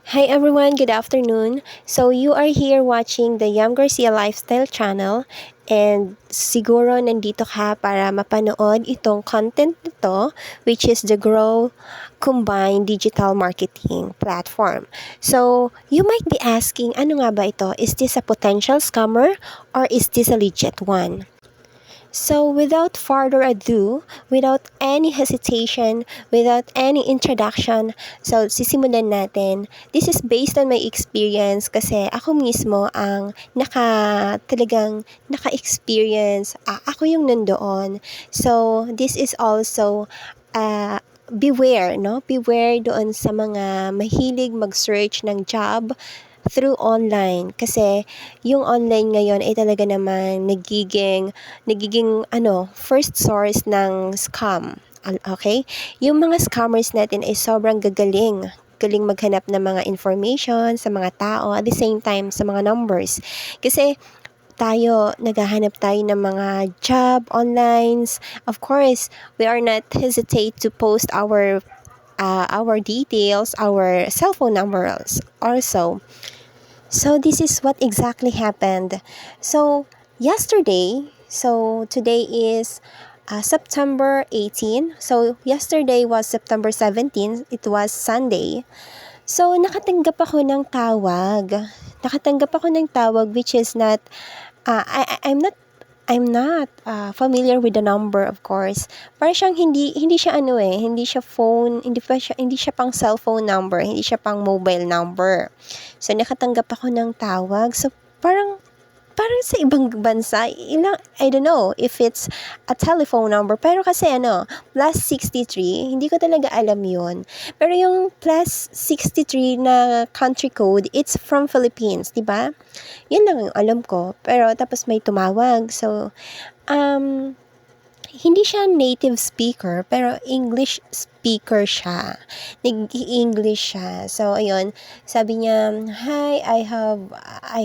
Hi everyone, good afternoon. So you are here watching the Yam Garcia Lifestyle channel and siguro nandito ka para mapanood itong content nito which is the Grow Combined Digital Marketing Platform. So you might be asking, ano nga ba ito? Is this a potential scammer or is this a legit one? So, without further ado, without any hesitation, without any introduction, so sisimulan natin. This is based on my experience kasi ako mismo ang talagang naka-experience. Ako yung nandoon. So, this is also beware, no? Beware doon sa mga mahilig mag-search ng job through online kasi yung online ngayon ay talaga naman nagiging first source ng scam. Okay? Yung mga scammers natin ay sobrang galing maghanap ng mga information sa mga tao at the same time sa mga numbers. Kasi naghahanap tayo ng mga job online. Of course, we are not hesitate to post our details, our cell phone numbers also. So this is what exactly happened. So today is September 18. So yesterday was September 17. It was Sunday. So nakatanggap ako ng tawag. Which is not I'm not familiar with the number, of course. Para siyang hindi siya hindi siya phone, hindi siya pang cellphone number, hindi siya pang mobile number. So nakatanggap ako ng tawag. So parang sa ibang bansa, I don't know if it's a telephone number, pero kasi +63, hindi ko talaga alam yun. Pero yung +63 na country code, it's from Philippines, di ba? Yun lang yung alam ko. Pero tapos may tumawag. So, hindi siya native speaker, pero English speaker siya. Nag-English siya. So, ayun, sabi niya, "Hi, I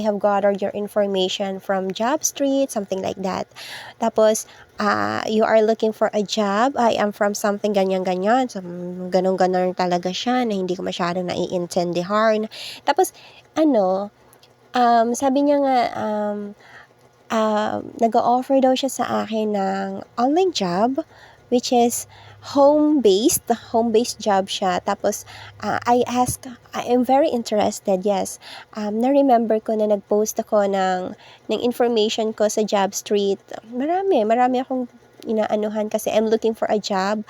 have gathered your information from Job Street," something like that. Tapos, "You are looking for a job? I am from something ganyan-ganyan." So, ganun-ganun talaga siya na hindi ko masyadong naiintindihan. Tapos, sabi niya nga, nag-o-offer daw siya sa akin ng online job, which is home-based job siya. Tapos, I am very interested, yes. Na-remember ko na nag-post ako ng information ko sa Job Street. Marami akong inaanuhan kasi I'm looking for a job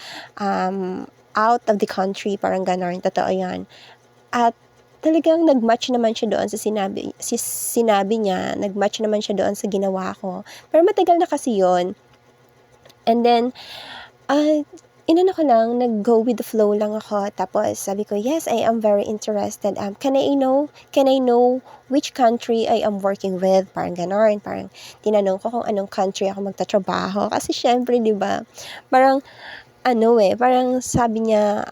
out of the country, parang ganon, totoo yan. At talagang nag-match naman siya doon sa sinabi niya, nag-match naman siya doon sa ginawa ko. Pero matagal na kasi yon. And then, inano ko lang, nag-go with the flow lang ako. Tapos sabi ko, yes, I am very interested. Can I know which country I am working with? Parang ganon. Parang tinanong ko kung anong country ako magtatrabaho. Kasi syempre, di ba? Parang, parang sabi niya,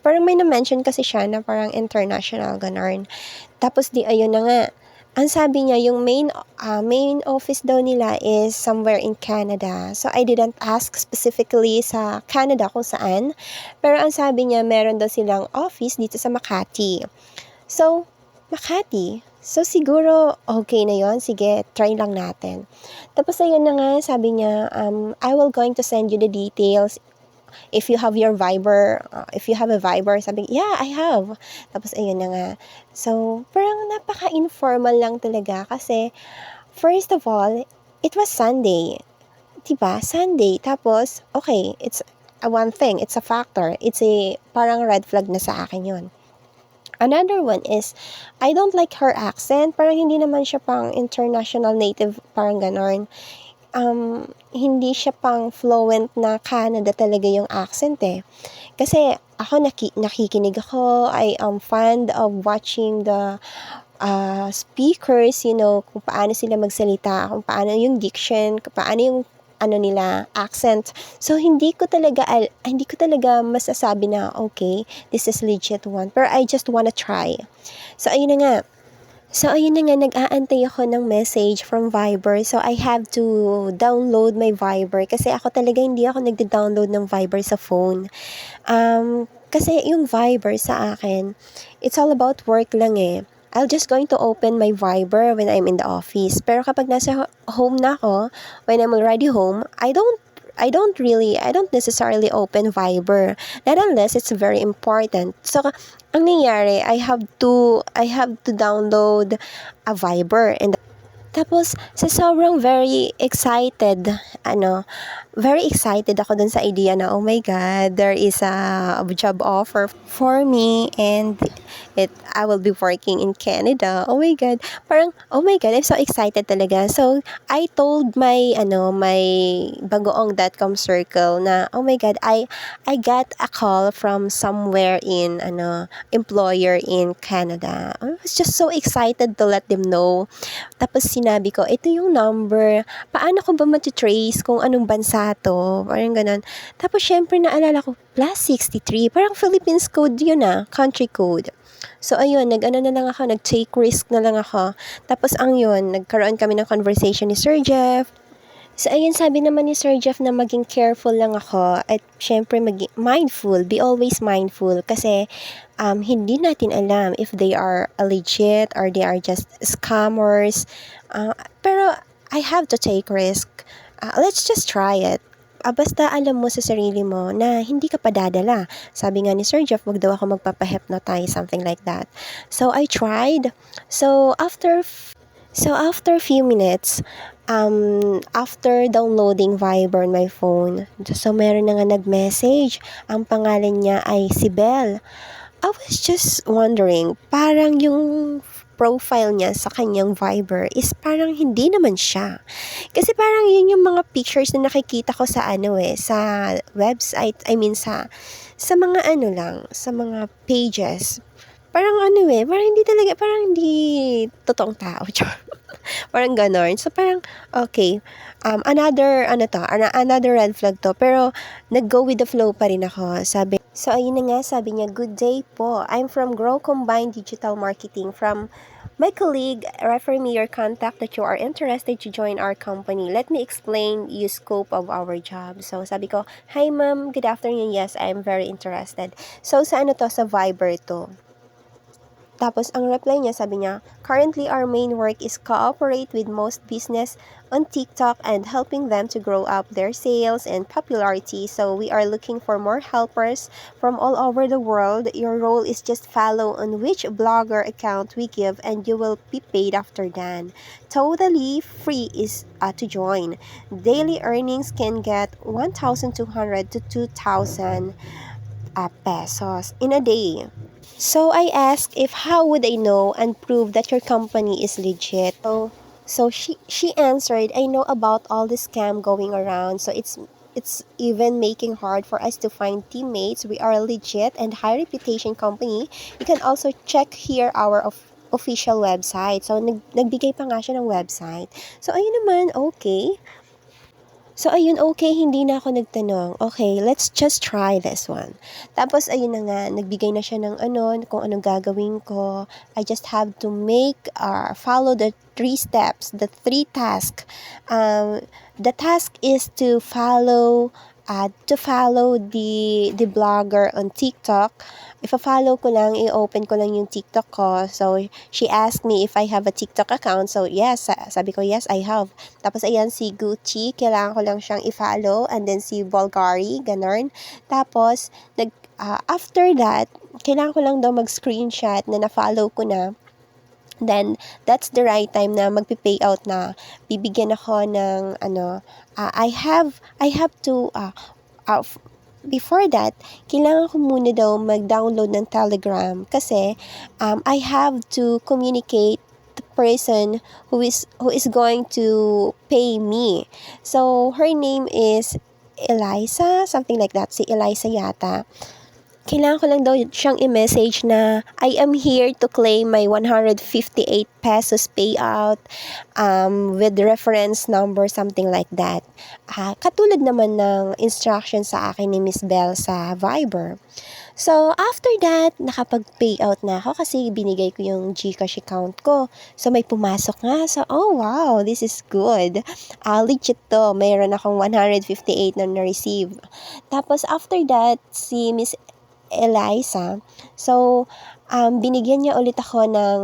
parang may na-mention kasi siya na parang international, ganun. Tapos ayun na nga. Ang sabi niya, yung main office daw nila is somewhere in Canada. So, I didn't ask specifically sa Canada kung saan. Pero ang sabi niya, meron daw silang office dito sa Makati. So, Makati. So, siguro okay na yon. Sige, try lang natin. Tapos, ayun na nga, sabi niya, I will going to send you the details if you have your Viber, if you have a Viber, sabi, yeah, I have. Tapos, ayun na nga. So, parang napaka-informal lang talaga kasi, first of all, it was Sunday. Diba? Sunday. Tapos, okay, it's one thing, it's a factor. It's parang red flag na sa akin yun. Another one is, I don't like her accent. Parang hindi naman siya pang international native, parang ganon. Hindi siya pang fluent na Canada talaga yung accent eh. Kasi ako nakikinig ako, I am fond of watching the speakers, kung paano sila magsalita, kung paano yung diction, kung paano yung nila, accent. So, hindi ko talaga masasabi na, okay, this is legit one. Pero I just wanna try. So, ayun na nga. Nag-aantay ako ng message from Viber. So, I have to download my Viber. Kasi ako talaga hindi ako nagda-download ng Viber sa phone. Kasi yung Viber sa akin, it's all about work lang eh. I'll just going to open my Viber when I'm in the office. Pero kapag nasa home na ako, when I'm already home, I don't necessarily open Viber. Not unless it's very important. So, ang nangyayari, I have to download a Viber. And tapos, sa sobrang very excited ako dun sa idea na, oh my God, there is a job offer for me and I will be working in Canada. Oh my God. Parang, oh my God, I'm so excited talaga. So, I told my bagoong.com circle na, oh my God, I got a call from somewhere in, employer in Canada. I was just so excited to let them know. Tapos sinabi ko, ito yung number. Paano ko ba mati-trace kung anong bansa to? Parang ganun. Tapos syempre naalala ko, +63. Parang Philippines code yun country code. So ayun, nag-take risk na lang ako. Tapos nagkaroon kami ng conversation ni Sir Jeff. So ayun, sabi naman ni Sir Jeff na maging careful lang ako at syempre maging mindful, be always mindful kasi hindi natin alam if they are legit or they are just scammers. Pero I have to take risk. Let's just try it. Basta alam mo sa sarili mo na hindi ka padadala. Sabi nga ni Sir Jeff, wag daw ako magpapa-hypnotize, something like that. So I tried. So after few minutes, after downloading Viber on my phone, so meron na nga nag-message. Ang pangalan niya ay si Belle. I was just wondering, parang yung profile niya sa kanyang Viber is parang hindi naman siya. Kasi parang yun yung mga pictures na nakikita ko sa sa website, sa mga sa mga pages. Parang parang hindi totoong tao. Parang ganon. So, parang, okay, another red flag to. Pero, nag-go with the flow pa rin ako. So, ayun na nga, sabi niya, good day po. I'm from Grow Combined Digital Marketing. From my colleague, refer me your contact that you are interested to join our company. Let me explain you scope of our job. So, sabi ko, hi ma'am, good afternoon. Yes, I'm very interested. So, sa Sa Viber to. Tapos, ang reply niya, sabi niya, currently our main work is cooperate with most business on TikTok and helping them to grow up their sales and popularity. So, we are looking for more helpers from all over the world. Your role is just follow on which blogger account we give and you will be paid after that. Totally free is to join. Daily earnings can get 1,200 to 2,000 pesos in a day. So I asked if how would I know and prove that your company is legit. So she answered, I know about all the scam going around. So it's even making hard for us to find teammates. We are a legit and high reputation company. You can also check here our official website. So nagbigay pa nga siya ng website. So ayun naman, okay. So, ayun, okay, hindi na ako nagtanong. Okay, let's just try this one. Tapos, ayun na nga, nagbigay na siya ng kung anong gagawin ko. I just have to follow the 3 steps, the 3 tasks. The task is to follow the blogger on TikTok. Ipa-follow ko lang, i-open ko lang yung TikTok ko. So, she asked me if I have a TikTok account. So, yes, sabi ko, yes, I have. Tapos, ayan, si Gucci, kailangan ko lang siyang i-follow. And then, si Bulgari, ganun. Tapos, after that, kailangan ko lang daw mag-screenshot na na-follow ko na. Then, that's the right time na magpi-payout na. Bibigyan ako ng, I have to, before that, kailangan ko muna daw mag-download ng Telegram kasi I have to communicate the person who is going to pay me. So, her name is Eliza, something like that. Si Eliza yata. Kailangan ko lang daw siyang i-message na I am here to claim my 158 pesos payout with reference number, something like that. Katulad naman ng instruction sa akin ni Miss Bell sa Viber. So, after that, nakapag-payout na ako kasi binigay ko yung GCash account ko. So, may pumasok nga. So, oh wow, this is good. Legit to. Mayroon akong 158 na na-receive. Tapos, after that, si Miss Eliza. So, binigyan niya ulit ako ng,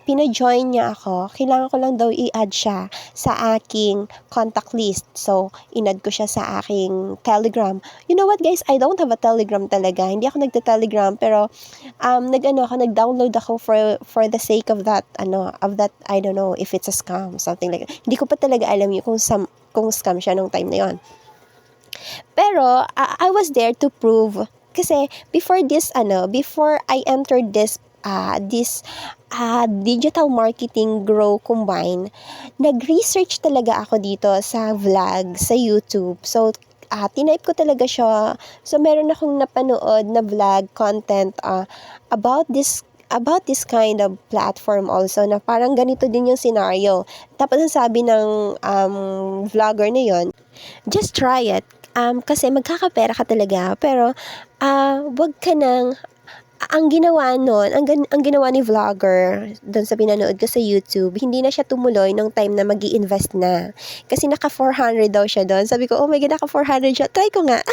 pina-join niya ako. Kailangan ko lang daw i-add siya sa aking contact list. So, in-add ko siya sa aking Telegram. You know what guys, I don't have a Telegram talaga. Hindi ako nagte-Telegram, pero nag-download ako for the sake of that, I don't know if it's a scam, something like that. Hindi ko pa talaga alam yun kung scam siya nung time na yon. Pero, I was there to prove. Kasi, before I entered this digital marketing grow combine, nag-research talaga ako dito sa vlog, sa YouTube. So, tinype ko talaga siya. So, meron akong napanood na vlog content about this kind of platform also, na parang ganito din yung scenario. Tapos, ang sabi ng vlogger na yon, just try it. Kasi magkakapera ka talaga, pero wag ka nang ang ginawa nun, ang ginawa ni vlogger doon sa pinanood ko sa YouTube, hindi na siya tumuloy nung time na mag-i-invest na. Kasi naka 400 daw siya doon. Sabi ko, oh my God, naka 400 siya. Try ko nga.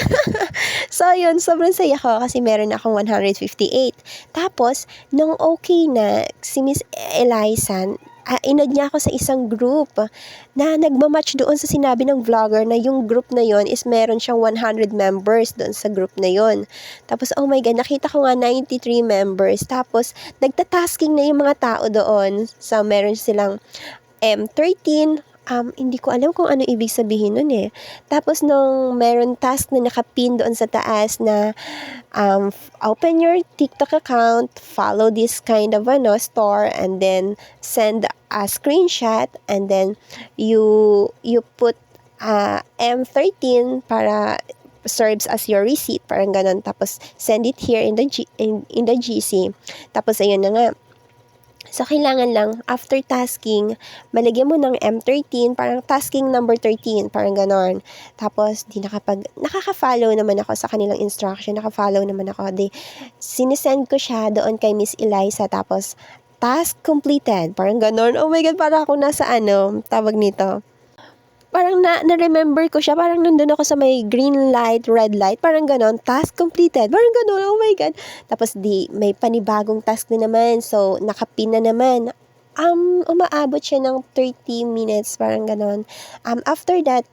So, yun, sobrang saya ko kasi meron akong 158. Tapos, nung okay na, si Miss Eliza, inad niya ako sa isang group na nagmamatch doon sa sinabi ng vlogger na yung group na yon is meron siyang 100 members doon sa group na yon. Tapos, oh my God, nakita ko nga 93 members. Tapos, nagtatasking na yung mga tao doon. So, meron silang M13, hindi ko alam kung ano ibig sabihin nun eh. Tapos nung meron task na nakapin doon sa taas na open your TikTok account, follow this kind of store, and then send a screenshot, and then you put M13 para serves as your receipt, parang ganun. Tapos send it here in the GC. Tapos ayun na nga. So, kailangan lang, after tasking, malagyan mo ng M13, parang tasking number 13, parang ganon. Tapos, nakaka-follow naman ako sa kanilang instruction, naka-follow naman ako. Sinisend ko siya doon kay Miss Eliza, tapos, task completed, parang ganon. Oh my God, parang ako nasa tawag nito. Parang na-remember ko siya, parang nandun ako sa may green light, red light, parang ganon, task completed, parang ganon, oh my God. Tapos may panibagong task na naman, so nakapin na naman. Umaabot siya ng 30 minutes, parang ganon. After that,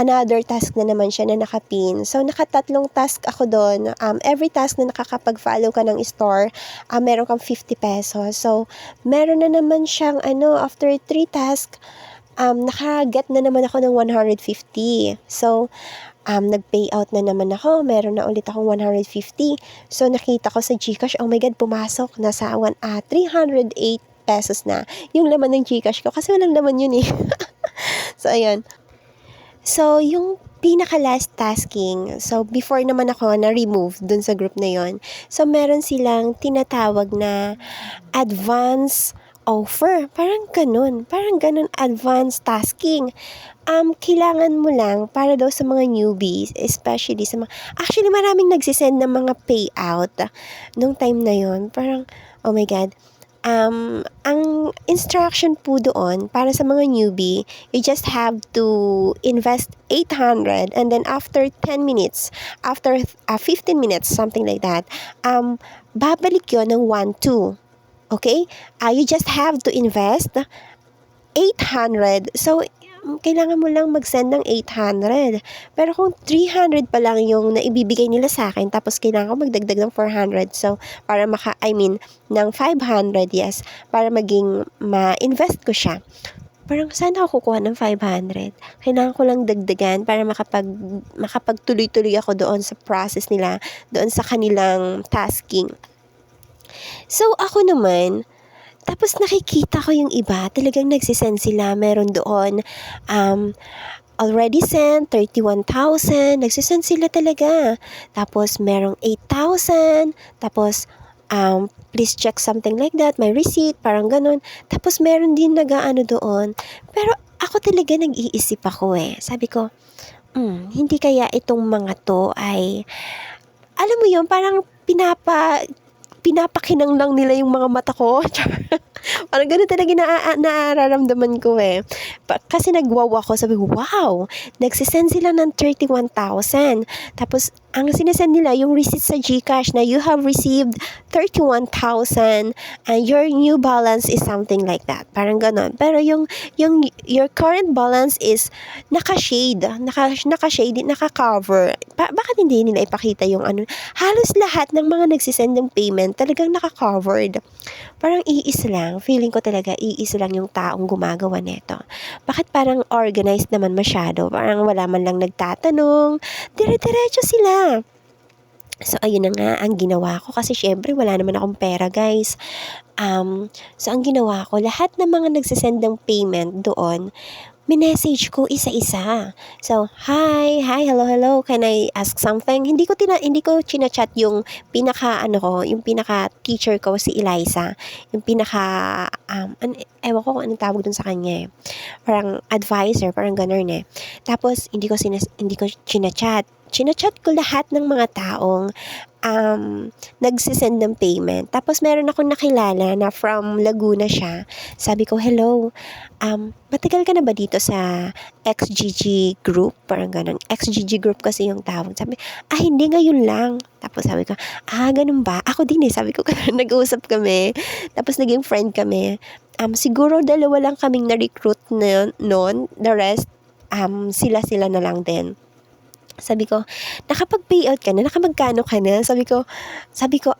another task na naman siya na nakapin. So, nakatatlong task ako doon. Every task na nakakapag-follow ka ng store, meron kang 50 pesos. So, meron na naman siyang, after 3 tasks, nakaget na naman ako ng 150. So, nag-payout na naman ako. Meron na ulit akong 150. So, nakita ko sa GCash, oh my God, pumasok. Nasa 308 pesos na yung laman ng GCash ko. Kasi walang laman yun eh. So, ayan. So, yung pinaka-last tasking, so, before naman ako na-remove dun sa group na yon. So, meron silang tinatawag na advance offer. Parang ganun advanced tasking. Kailangan mo lang para daw sa mga newbies, especially actually maraming nagsisend ng mga payout nung time na yon. Parang, oh my God, ang instruction po doon para sa mga newbie, you just have to invest 800, and then after 10 minutes, after 15 minutes, something like that, babalik yon ng 1-2. Okay? You just have to invest 800. So, kailangan mo lang mag-send ng 800. Pero kung 300 pa lang yung naibibigay nila sa akin, tapos kailangan ko magdagdag ng 400. So, para ng 500, yes, para maging ma-invest ko siya. Parang saan ako kukuha ng 500? Kailangan ko lang dagdagan para makapagtuloy-tuloy ako doon sa process nila, doon sa kanilang tasking. So, ako naman, tapos nakikita ko yung iba, talagang nagsisend sila, meron doon, already sent, 31,000, nagsisend sila talaga. Tapos, merong 8,000, tapos, please check something like that, my receipt, parang ganun. Tapos, meron din doon. Pero, ako talaga nag-iisip ako Sabi ko, hindi kaya itong mga to ay, alam mo yun, parang pinapakinang lang nila yung mga mata ko. Parang ganun talaga nararamdaman ko kasi nagwawa ako. Sabi ko, wow, nagsisend sila ng 31,000. Tapos, ang sinesend nila yung receipt sa GCash na you have received 31,000 and your new balance is something like that. Parang ganon. Pero yung your current balance is naka-shade, naka-cover. Bakit hindi nila ipakita yung ano? Halos lahat ng mga nagsisend ng payment talagang naka-covered. Parang iisa lang. Feeling ko talaga iisa lang yung taong gumagawa nito. Bakit parang organized naman masyado? Parang wala man lang nagtatanong. Dire-diretso sila. So, ayun na nga ang ginawa ko kasi syempre wala naman akong pera, guys. So, ang ginawa ko, lahat ng mga nagsisend ng payment doon, minessage ko isa-isa. So, hi, hello, can I ask something? Hindi ko chinachat yung yung pinaka teacher ko si Eliza, yung ewan ko kung anong tawag dun sa kanya eh. Parang advisor, parang ganun eh. Tapos, hindi ko chinachat. Chinachat ko lahat ng mga taong nagsisend ng payment. Tapos meron akong nakilala na from Laguna siya. Sabi ko, hello, matagal ka na ba dito sa XGG group? Parang ganun. XGG group kasi yung tawag. Sabi, hindi, ngayon lang. Tapos sabi ko, ganun ba? Ako din eh. Sabi ko, nag-uusap kami. Tapos naging friend kami. Siguro 2 lang kaming na-recruit noon. The rest, sila na lang din. Sabi ko, nakapag-payout ka na? Nakamagkano ka na? Sabi ko,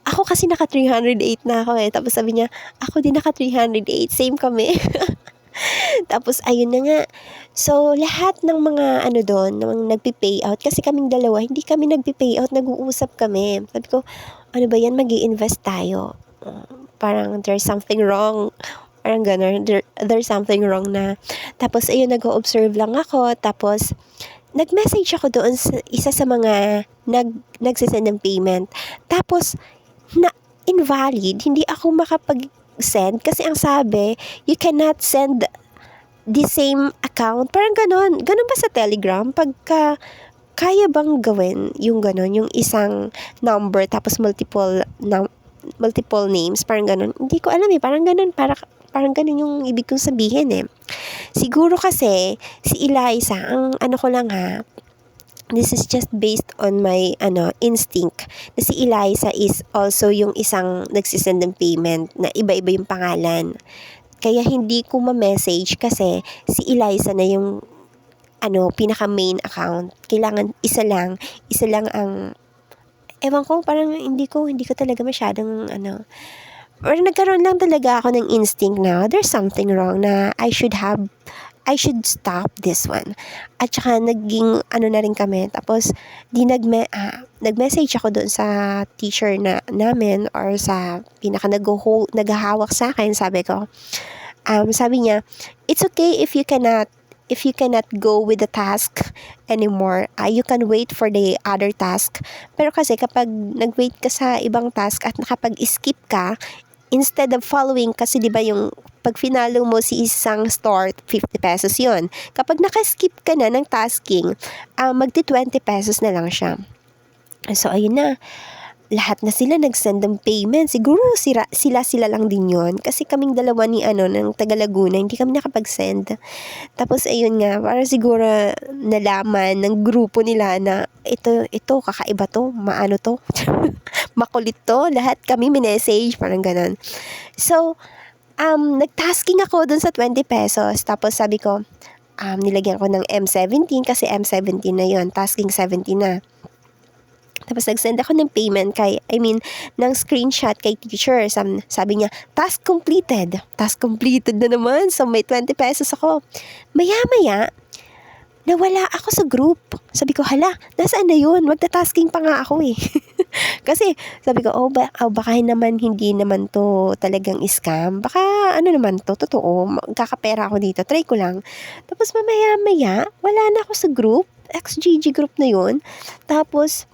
ako kasi naka 308 na ako eh. Tapos sabi niya, ako din naka 308. Same kami. Tapos, ayun na nga. So, lahat ng mga doon, ng nagpi-payout, kasi kaming dalawa, hindi kami nagpi-payout, nag-uusap kami. Sabi ko, ano ba yan? Mag-i-invest tayo. Parang there's something wrong. Parang gano'n. There's something wrong na. Tapos, ayun, nag-observe lang ako. Tapos, nag-message ako doon sa isa sa mga nagsisend ng payment. Tapos, invalid. Hindi ako makapag-send kasi ang sabi, you cannot send the same account. Parang ganon. Ganon ba sa Telegram? Pagka kaya bang gawin yung ganon, yung isang number tapos multiple names, parang ganon. Hindi ko alam eh. Parang ganon yung ibig kong sabihin eh. Siguro kasi, si Eliza, ang ko lang this is just based on my instinct, na si Eliza is also yung isang nagsisend ng payment na iba-iba yung pangalan. Kaya hindi ko ma-message kasi si Eliza na yung pinaka main account. Kailangan isa lang ang, ewan ko, parang hindi ko talaga masyadong or nagkaroon lang talaga ako ng instinct na there's something wrong na I should stop this one. At saka naging na rin kami. Tapos nag-message ako doon sa teacher namin or sa pinaka naghahawak sa akin. Sabi ko, sabi niya, it's okay if you cannot go with the task anymore. You can wait for the other task. Pero kasi kapag nag-wait ka sa ibang task at nakapag-skip ka, instead of following, kasi di ba yung pag finalo mo si isang store, 50 pesos yon. Kapag nakaskip ka na ng tasking, magti 20 pesos na lang siya. So, ayun na. Lahat na sila nag-send ng payment. Siguro sila lang din yon. Kasi kaming dalawa ng taga Laguna, hindi kami nakapag-send. Tapos, ayun nga, para siguro nalaman ng grupo nila na ito, kakaiba to, maano to, makulit to, lahat kami minessage, parang ganon. So, nag-tasking ako dun sa 20 pesos. Tapos sabi ko, nilagyan ko ng M17 kasi M17 na yon, tasking 17 na. Tapos nag-send ako ng payment ng screenshot kay teacher. Sabi niya, task completed. Task completed na naman. So may 20 pesos ako. Maya-maya, nawala ako sa group. Sabi ko, hala, nasaan na yun? Magta-tasking pa nga ako eh. Kasi sabi ko, baka naman hindi naman to talagang scam. Baka naman to, totoo. Kakapera ako dito. Try ko lang. Tapos mamaya-maya, wala na ako sa group. XGG group na yun. Tapos,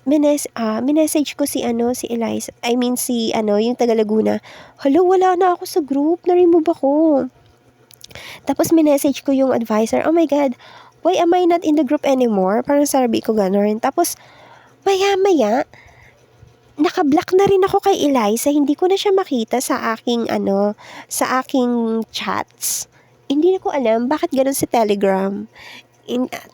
minessage ko si Eliza. Yung taga Laguna. Hello, wala na ako sa group. Na-remove ako. Tapos minessage ko yung advisor. Oh my God, why am I not in the group anymore? Parang sabi ko gano'n. Tapos, maya-maya, naka-block na rin ako kay Eliza. Hindi ko na siya makita sa aking chats. Hindi na ko alam bakit gano'n sa Telegram.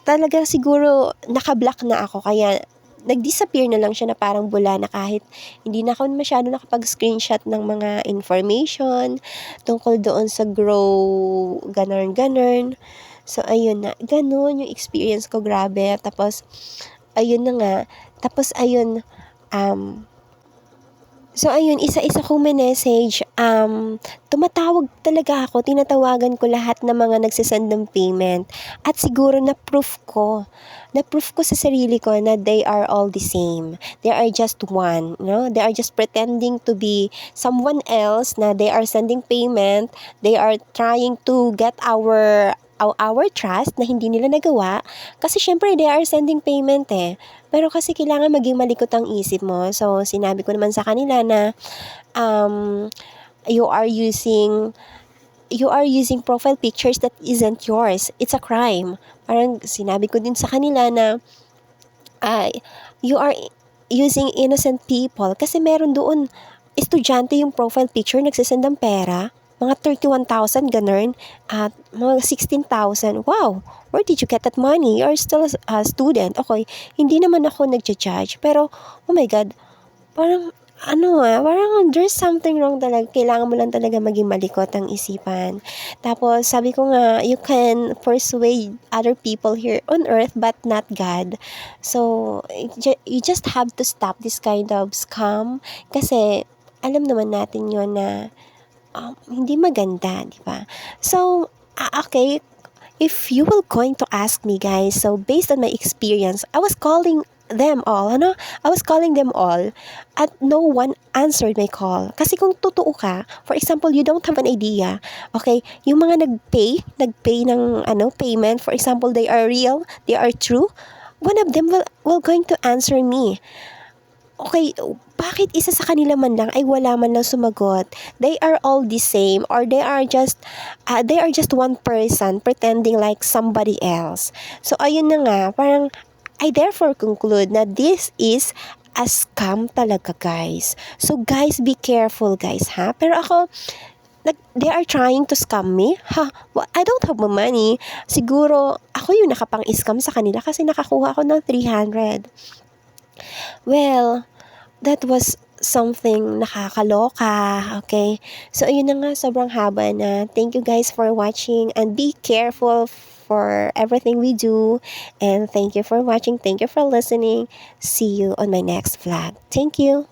Talaga siguro naka-block na ako kaya nag-disappear na lang siya na parang bula na kahit hindi na ako masyado nakapag-screenshot ng mga information tungkol doon sa grow, ganun. So, ayun na, ganun yung experience ko, grabe. Tapos, ayun na nga, tapos ayun, um, So ayun, isa-isa kong minessage, tumatawag talaga ako, tinatawagan ko lahat ng mga nagsesend ng payment at siguro na-proof ko sa sarili ko na they are all the same. They are just one, no? They are just pretending to be someone else na they are sending payment, they are trying to get our trust na hindi nila nagawa kasi syempre they are sending payment eh. Pero kasi kailangan maging malikot ang isip mo. So, sinabi ko naman sa kanila na um, you are using profile pictures that isn't yours. It's a crime. Parang sinabi ko din sa kanila na you are using innocent people kasi meron doon estudyante yung profile picture nagsisend ng pera mga 31,000 ganun at mga 16,000. Wow, where did you get that money? You're still a student. Okay, hindi naman ako nagja-judge pero oh my god, parang parang there's something wrong talaga. Kailangan mo lang talaga maging malikot ang isipan. Tapos, sabi ko nga, you can persuade other people here on earth but not God. So, you just have to stop this kind of scam kasi alam naman natin yon na hindi maganda, di ba? So, okay, if you will going to ask me guys, so based on my experience, I was calling them all, I was calling them all at no one answered my call. Kasi kung totoo ka, for example, you don't have an idea, okay, yung mga nagpay ng payment, for example, they are real, they are true, one of them will going to answer me. Okay, bakit isa sa kanila man lang ay wala man lang sumagot? They are all the same or they are just one person pretending like somebody else. So ayun na nga, parang I therefore conclude na this is a scam talaga guys. So guys, be careful guys ha. Pero ako, they are trying to scam me? Well, I don't have money. Siguro ako yung nakapang-scam sa kanila kasi nakakuha ako ng 300. Well, that was something nakakaloka, okay? So, ayun na nga, sobrang haba na. Thank you guys for watching and be careful for everything we do. And thank you for watching. Thank you for listening. See you on my next vlog. Thank you.